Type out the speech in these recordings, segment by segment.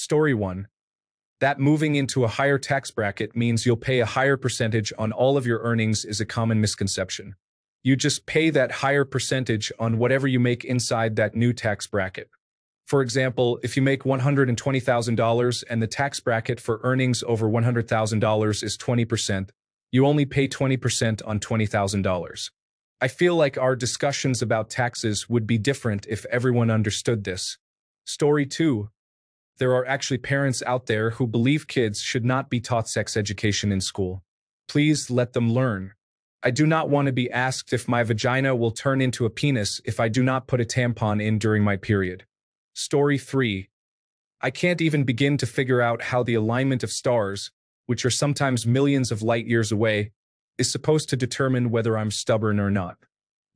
Story 1. That moving into a higher tax bracket means you'll pay a higher percentage on all of your earnings is a common misconception. You just pay that higher percentage on whatever you make inside that new tax bracket. For example, if you make $120,000 and the tax bracket for earnings over $100,000 is 20%, you only pay 20% on $20,000. I feel like our discussions about taxes would be different if everyone understood this. Story 2. There are actually parents out there who believe kids should not be taught sex education in school. Please let them learn. I do not want to be asked if my vagina will turn into a penis if I do not put a tampon in during my period. Story 3. I can't even begin to figure out how the alignment of stars, which are sometimes millions of light years away, is supposed to determine whether I'm stubborn or not.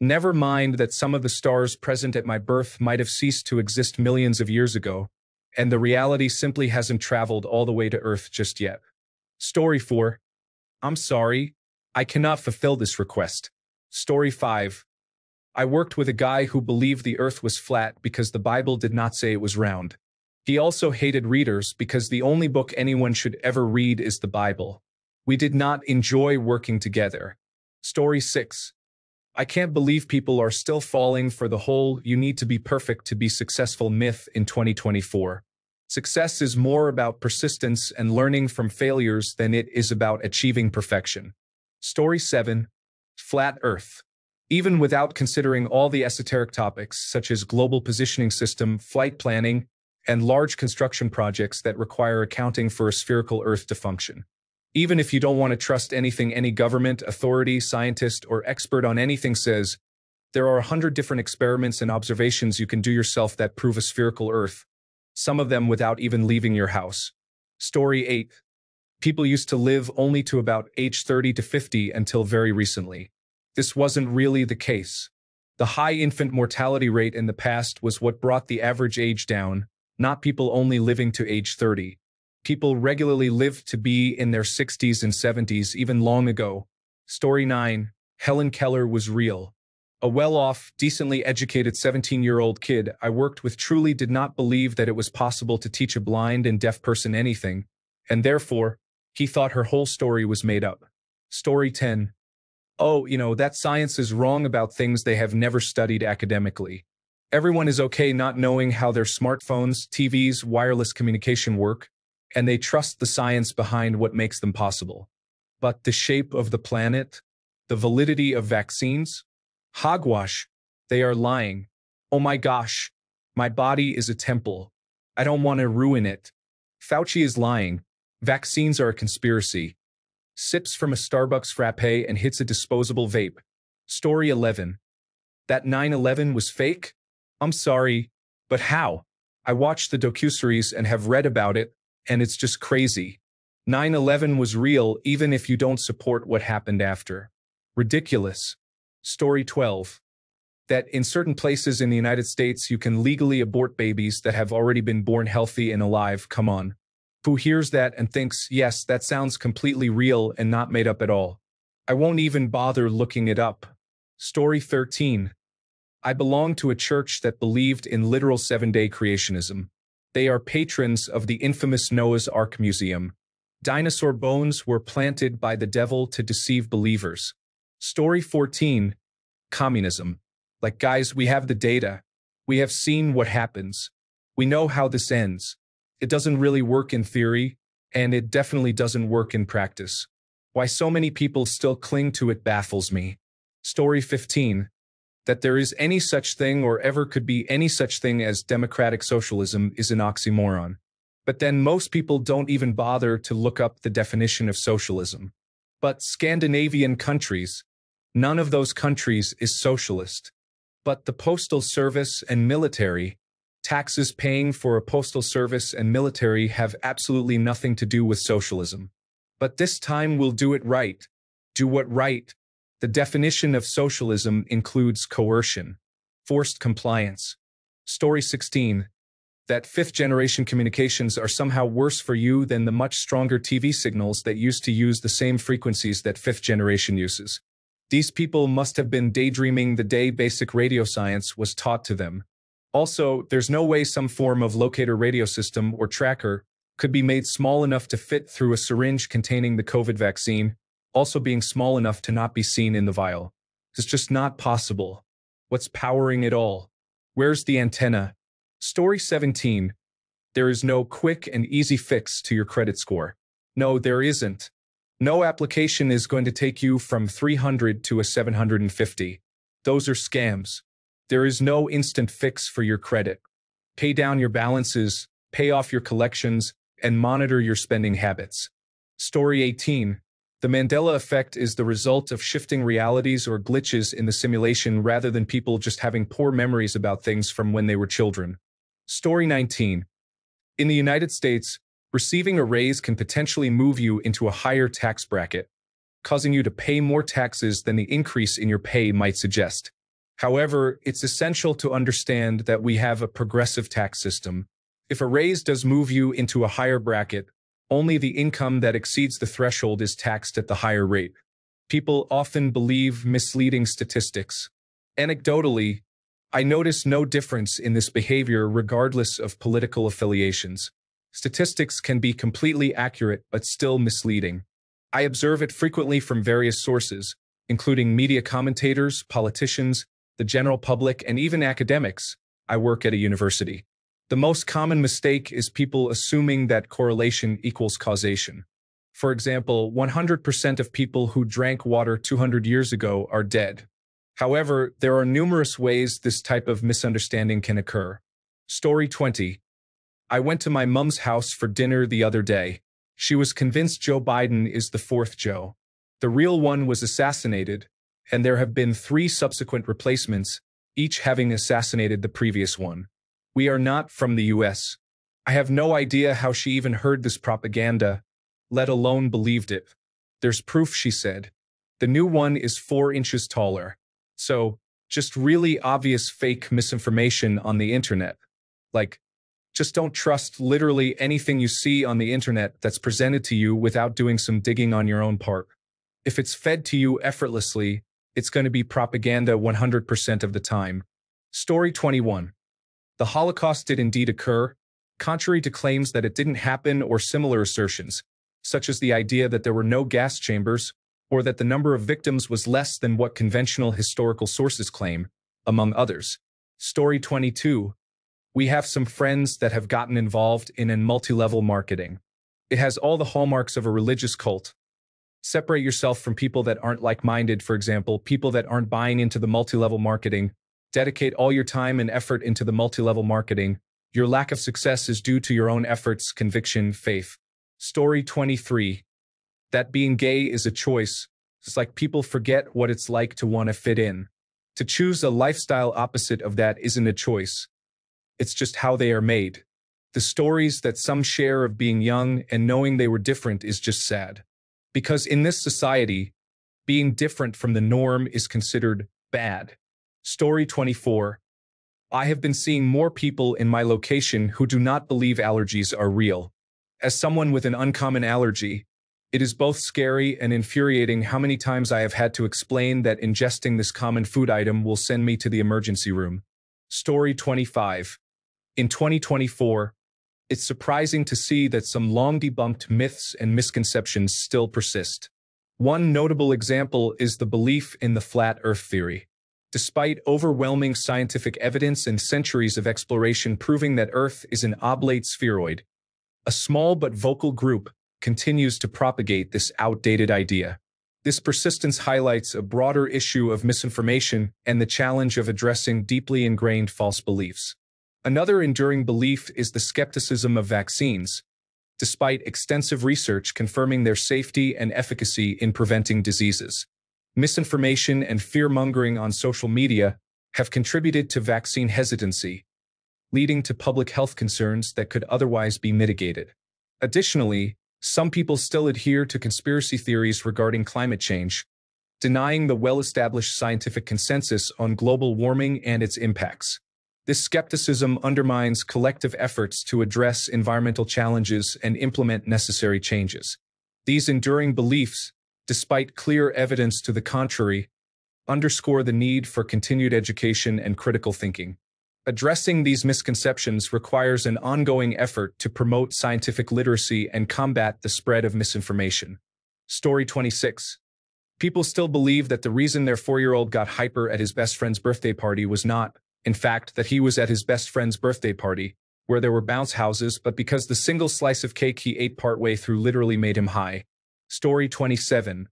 Never mind that some of the stars present at my birth might have ceased to exist millions of years ago, and the reality simply hasn't traveled all the way to Earth just yet. Story 4. I'm sorry, I cannot fulfill this request. Story 5. I worked with a guy who believed the Earth was flat because the Bible did not say it was round. He also hated readers because the only book anyone should ever read is the Bible. We did not enjoy working together. Story 6. I can't believe people are still falling for the whole "you need to be perfect to be successful" myth in 2024. Success is more about persistence and learning from failures than it is about achieving perfection. Story 7. Flat Earth. Even without considering all the esoteric topics such as global positioning system, flight planning, and large construction projects that require accounting for a spherical Earth to function. Even if you don't want to trust anything any government, authority, scientist, or expert on anything says, there are 100 different experiments and observations you can do yourself that prove a spherical Earth, some of them without even leaving your house. Story 8. People used to live only to about age 30 to 50 until very recently. This wasn't really the case. The high infant mortality rate in the past was what brought the average age down, not people only living to age 30. People regularly lived to be in their 60s and 70s even long ago. Story 9. Helen Keller was real. A well-off, decently educated 17-year-old kid I worked with truly did not believe that it was possible to teach a blind and deaf person anything, and therefore, he thought her whole story was made up. Story 10. Oh, that science is wrong about things they have never studied academically. Everyone is okay not knowing how their smartphones, TVs, wireless communication work, and they trust the science behind what makes them possible. But the shape of the planet? The validity of vaccines? Hogwash. They are lying. Oh my gosh. My body is a temple. I don't want to ruin it. Fauci is lying. Vaccines are a conspiracy. Sips from a Starbucks frappe and hits a disposable vape. Story 11. That 9/11 was fake? I'm sorry, but how? I watched the docuseries and have read about it, and it's just crazy. 9/11 was real even if you don't support what happened after. Ridiculous. Story 12. That in certain places in the United States you can legally abort babies that have already been born healthy and alive. Come on. Who hears that and thinks, yes, that sounds completely real and not made up at all? I won't even bother looking it up. Story 13. I belong to a church that believed in literal 7-day creationism. They are patrons of the infamous Noah's Ark Museum. Dinosaur bones were planted by the devil to deceive believers. Story 14. Communism. Like, guys, we have the data. We have seen what happens. We know how this ends. It doesn't really work in theory, and it definitely doesn't work in practice. Why so many people still cling to it baffles me. Story 15. That there is any such thing or ever could be any such thing as democratic socialism is an oxymoron. But then most people don't even bother to look up the definition of socialism. But Scandinavian countries, none of those countries is socialist. But the postal service and military, taxes paying for a postal service and military have absolutely nothing to do with socialism. But this time we'll do it right. Do what right? The definition of socialism includes coercion, forced compliance. Story 16. That fifth-generation communications are somehow worse for you than the much stronger TV signals that used to use the same frequencies that fifth generation uses. These people must have been daydreaming the day basic radio science was taught to them. Also, there's no way some form of locator radio system or tracker could be made small enough to fit through a syringe containing the COVID vaccine, also being small enough to not be seen in the vial. It's just not possible. What's powering it all? Where's the antenna? Story 17. There is no quick and easy fix to your credit score. No, there isn't. No application is going to take you from 300 to a 750. Those are scams. There is no instant fix for your credit. Pay down your balances, pay off your collections, and monitor your spending habits. Story 18. The Mandela effect is the result of shifting realities or glitches in the simulation rather than people just having poor memories about things from when they were children. Story 19. In the United States, receiving a raise can potentially move you into a higher tax bracket, causing you to pay more taxes than the increase in your pay might suggest. However, it's essential to understand that we have a progressive tax system. If a raise does move you into a higher bracket, only the income that exceeds the threshold is taxed at the higher rate. People often believe misleading statistics. Anecdotally, I notice no difference in this behavior regardless of political affiliations. Statistics can be completely accurate but still misleading. I observe it frequently from various sources, including media commentators, politicians, the general public, and even academics. I work at a university. The most common mistake is people assuming that correlation equals causation. For example, 100% of people who drank water 200 years ago are dead. However, there are numerous ways this type of misunderstanding can occur. Story 20. I went to my mom's house for dinner the other day. She was convinced Joe Biden is the fourth Joe. The real one was assassinated, and there have been 3 subsequent replacements, each having assassinated the previous one. We are not from the US. I have no idea how she even heard this propaganda, let alone believed it. There's proof, she said. The new one is 4 inches taller. So, just really obvious fake misinformation on the internet. Like, just don't trust literally anything you see on the internet that's presented to you without doing some digging on your own part. If it's fed to you effortlessly, it's going to be propaganda 100% of the time. Story 21. The Holocaust did indeed occur, contrary to claims that it didn't happen or similar assertions, such as the idea that there were no gas chambers or that the number of victims was less than what conventional historical sources claim, among others. Story 22. We have some friends that have gotten involved in multi-level marketing. It has all the hallmarks of a religious cult. Separate yourself from people that aren't like-minded, for example, people that aren't buying into the multi-level marketing. Dedicate all your time and effort into the multi-level marketing. Your lack of success is due to your own efforts, conviction, faith. Story 23. That being gay is a choice. It's like people forget what it's like to want to fit in. To choose a lifestyle opposite of that isn't a choice. It's just how they are made. The stories that some share of being young and knowing they were different is just sad. Because in this society, being different from the norm is considered bad. Story 24. I have been seeing more people in my location who do not believe allergies are real. As someone with an uncommon allergy, it is both scary and infuriating how many times I have had to explain that ingesting this common food item will send me to the emergency room. Story 25. In 2024, it's surprising to see that some long-debunked myths and misconceptions still persist. One notable example is the belief in the flat Earth theory. Despite overwhelming scientific evidence and centuries of exploration proving that Earth is an oblate spheroid, a small but vocal group continues to propagate this outdated idea. This persistence highlights a broader issue of misinformation and the challenge of addressing deeply ingrained false beliefs. Another enduring belief is the skepticism of vaccines, despite extensive research confirming their safety and efficacy in preventing diseases. Misinformation and fear-mongering on social media have contributed to vaccine hesitancy, leading to public health concerns that could otherwise be mitigated. Additionally, some people still adhere to conspiracy theories regarding climate change, denying the well-established scientific consensus on global warming and its impacts. This skepticism undermines collective efforts to address environmental challenges and implement necessary changes. These enduring beliefs, despite clear evidence to the contrary, underscore the need for continued education and critical thinking. Addressing these misconceptions requires an ongoing effort to promote scientific literacy and combat the spread of misinformation. Story 26. People still believe that the reason their 4-year-old got hyper at his best friend's birthday party was not, in fact, that he was at his best friend's birthday party, where there were bounce houses, but because the single slice of cake he ate partway through literally made him high. Story 27.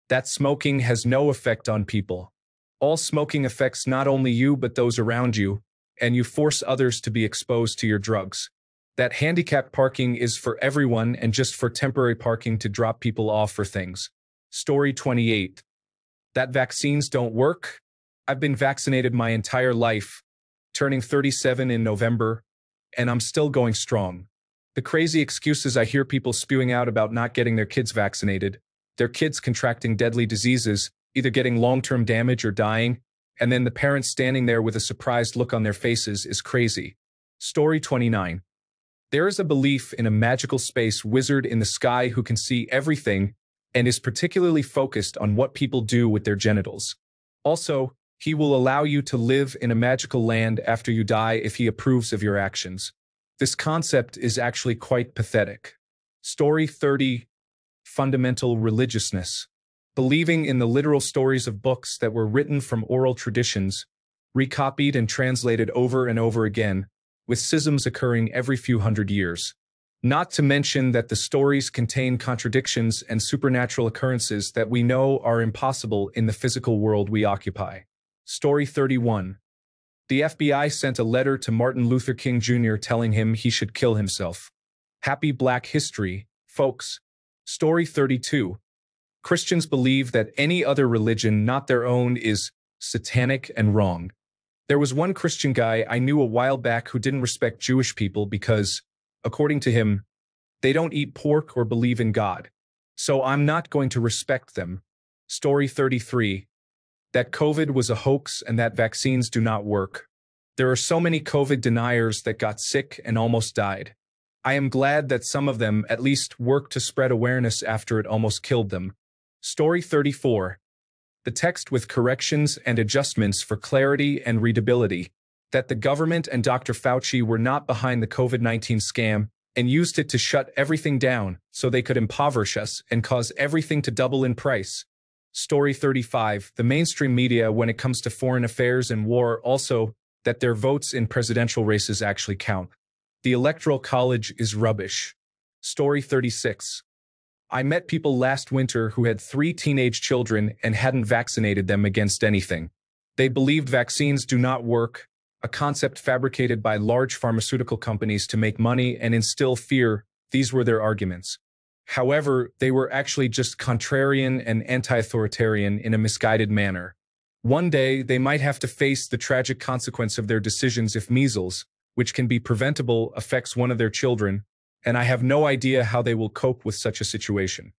That smoking has no effect on people. All smoking affects not only you but those around you, and you force others to be exposed to your drugs. That handicapped parking is for everyone and just for temporary parking to drop people off for things. Story 28. That vaccines don't work? I've been vaccinated my entire life, turning 37 in November, and I'm still going strong. The crazy excuses I hear people spewing out about not getting their kids vaccinated, their kids contracting deadly diseases, either getting long-term damage or dying, and then the parents standing there with a surprised look on their faces is crazy. Story 29. There is a belief in a magical space wizard in the sky who can see everything and is particularly focused on what people do with their genitals. Also, he will allow you to live in a magical land after you die if he approves of your actions. This concept is actually quite pathetic. Story 30. Fundamental religiousness. Believing in the literal stories of books that were written from oral traditions, recopied and translated over and over again, with schisms occurring every few hundred years. Not to mention that the stories contain contradictions and supernatural occurrences that we know are impossible in the physical world we occupy. Story 31. The FBI sent a letter to Martin Luther King Jr. telling him he should kill himself. Happy Black History, folks. Story 32. Christians believe that any other religion not their own is satanic and wrong. There was one Christian guy I knew a while back who didn't respect Jewish people because, according to him, they don't eat pork or believe in God. So I'm not going to respect them. Story 33. That COVID was a hoax and that vaccines do not work. There are so many COVID deniers that got sick and almost died. I am glad that some of them at least worked to spread awareness after it almost killed them. Story 34. The text with corrections and adjustments for clarity and readability, that the government and Dr. Fauci were not behind the COVID-19 scam and used it to shut everything down so they could impoverish us and cause everything to double in price. Story 35. The mainstream media when it comes to foreign affairs and war also that their votes in presidential races actually count. The Electoral College is rubbish. Story 36. I met people last winter who had 3 teenage children and hadn't vaccinated them against anything. They believed vaccines do not work, a concept fabricated by large pharmaceutical companies to make money and instill fear. These were their arguments. However, they were actually just contrarian and anti-authoritarian in a misguided manner. One day, they might have to face the tragic consequence of their decisions if measles, which can be preventable, affects one of their children, and I have no idea how they will cope with such a situation.